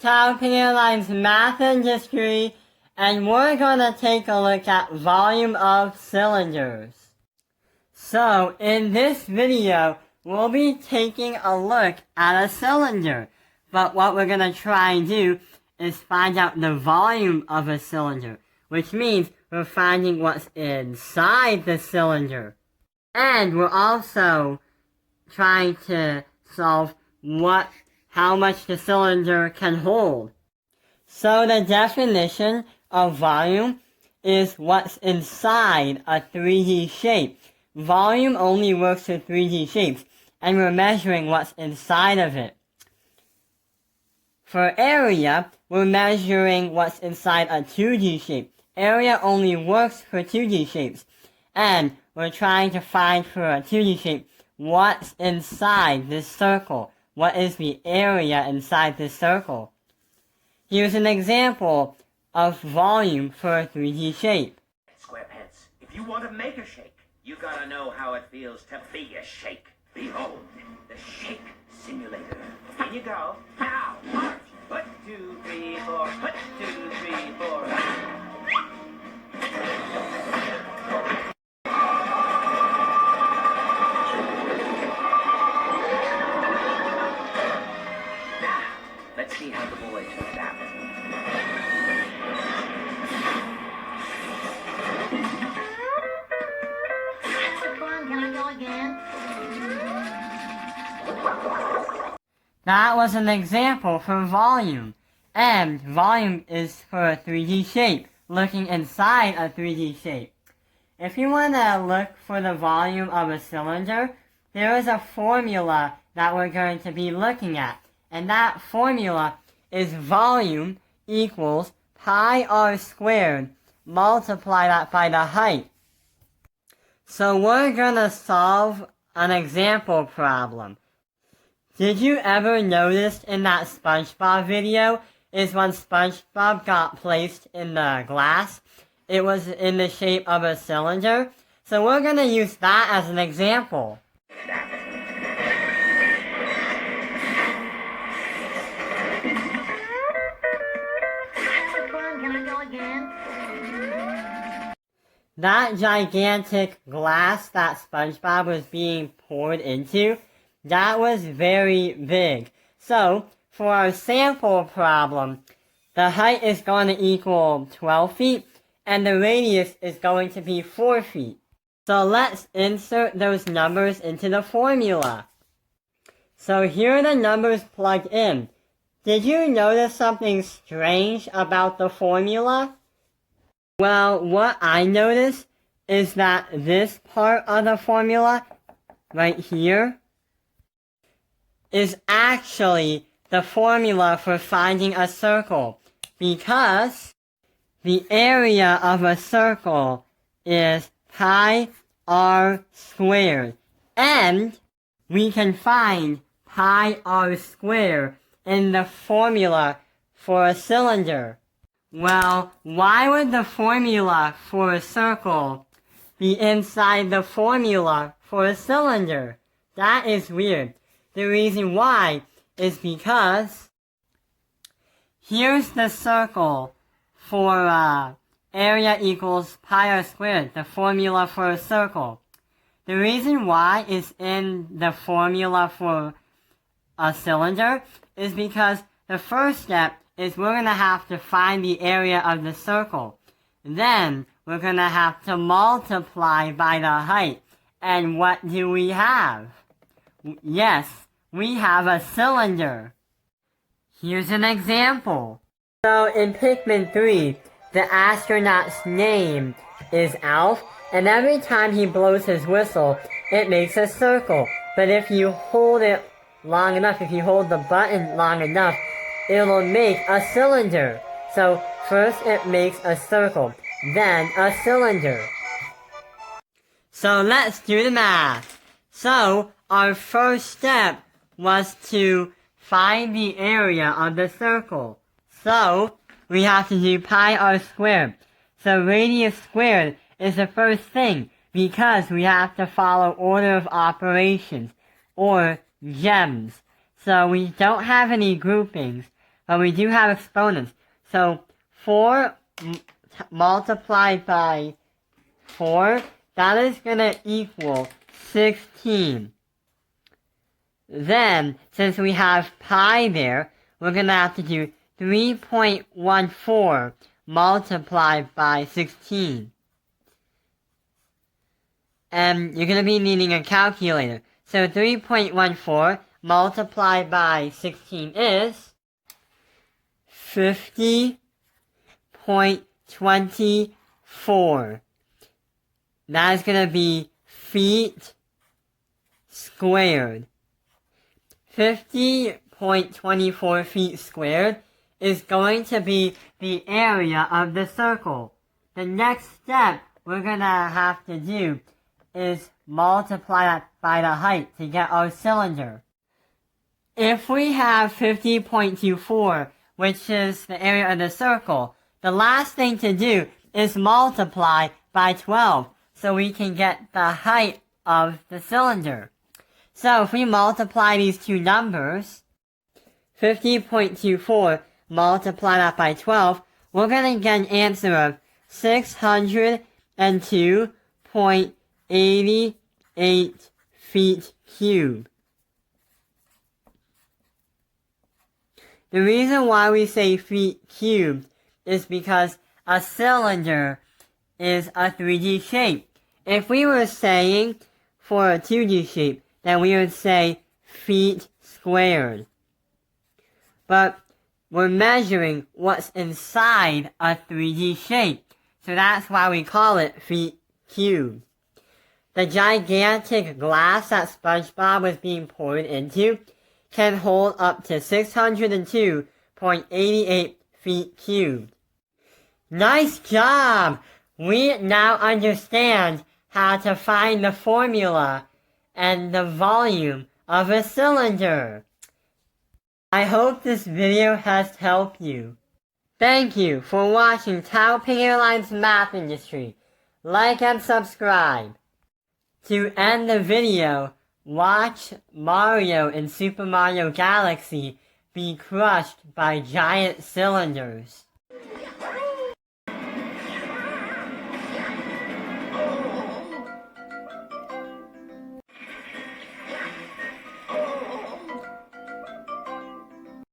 Calculating math and history, and we're gonna take a look at volume of cylinders. So, in this video, we'll be taking a look at a cylinder, but what we're gonna try and do is find out the volume of a cylinder, which means we're finding what's inside the cylinder. And we're also trying to solve how much the cylinder can hold. So the definition of volume is what's inside a 3D shape. Volume only works with 3D shapes, and we're measuring what's inside of it. For area, we're measuring what's inside a 2D shape. Area only works for 2D shapes, and we're trying to find for a 2D shape what's inside this circle. What is the area inside this circle? Here's an example of volume for a 3D shape. SquarePants, if you want to make a shake, you gotta know how it feels to be a shake. Behold, the Shake Simulator. Here you go. Now, march. Put 2, 3, 4. Put 2, 3, 4. Now, let's see how the boys turned out. That was an example for volume. And volume is for a 3D shape, looking inside a 3D shape. If you want to look for the volume of a cylinder, there is a formula that we're going to be looking at. And that formula is volume equals pi r squared. Multiply that by the height. So we're going to solve an example problem. Did you ever notice in that SpongeBob video is when SpongeBob got placed in the glass, it was in the shape of a cylinder? So we're going to use that as an example. That gigantic glass that SpongeBob was being poured into, that was very big. So, for our sample problem, the height is going to equal 12 feet, and the radius is going to be 4 feet. So let's insert those numbers into the formula. So here are the numbers plugged in. Did you notice something strange about the formula? Well, what I noticed is that this part of the formula, right here, is actually the formula for finding a circle, because the area of a circle is pi r squared, and we can find pi r squared in the formula for a cylinder. Well, why would the formula for a circle be inside the formula for a cylinder? That is weird. The reason why is because here's the circle for area equals pi r squared, the formula for a circle. The reason why it's in the formula for a cylinder is because the first step is we're going to have to find the area of the circle. Then we're going to have to multiply by the height. And what do we have? Yes, we have a cylinder. Here's an example. So in Pikmin 3, the astronaut's name is Alf, and every time he blows his whistle, it makes a circle. But if you hold it long enough, if you hold the button long enough, it'll make a cylinder. So first it makes a circle, then a cylinder. So let's do the math. So our first step was to find the area of the circle. So we have to do pi r squared. So radius squared is the first thing because we have to follow order of operations or gems. So we don't have any groupings, but we do have exponents. So 4 multiplied by 4, that is going to equal 16. Then, since we have pi there, we're going to have to do 3.14 multiplied by 16. And you're going to be needing a calculator. So 3.14 multiplied by 16 is 50.24. That is going to be feet squared. 50.24 feet squared is going to be the area of the circle. The next step we're going to have to do is multiply that by the height to get our cylinder. If we have 50.24, which is the area of the circle, the last thing to do is multiply by 12 so we can get the height of the cylinder. So if we multiply these two numbers, 50.24 multiply that by 12, we're going to get an answer of 602.88 feet cubed. The reason why we say feet cubed is because a cylinder is a 3D shape. If we were saying for a 2D shape, then we would say feet squared. But we're measuring what's inside a 3D shape, so that's why we call it feet cubed. The gigantic glass that SpongeBob was being poured into can hold up to 602.88 feet cubed. Nice job! We now understand how to find the formula and the volume of a cylinder. I hope this video has helped you. Thank you for watching Taoping Airlines Math Industry. Like and subscribe. To end the video, watch Mario in Super Mario Galaxy be crushed by giant cylinders.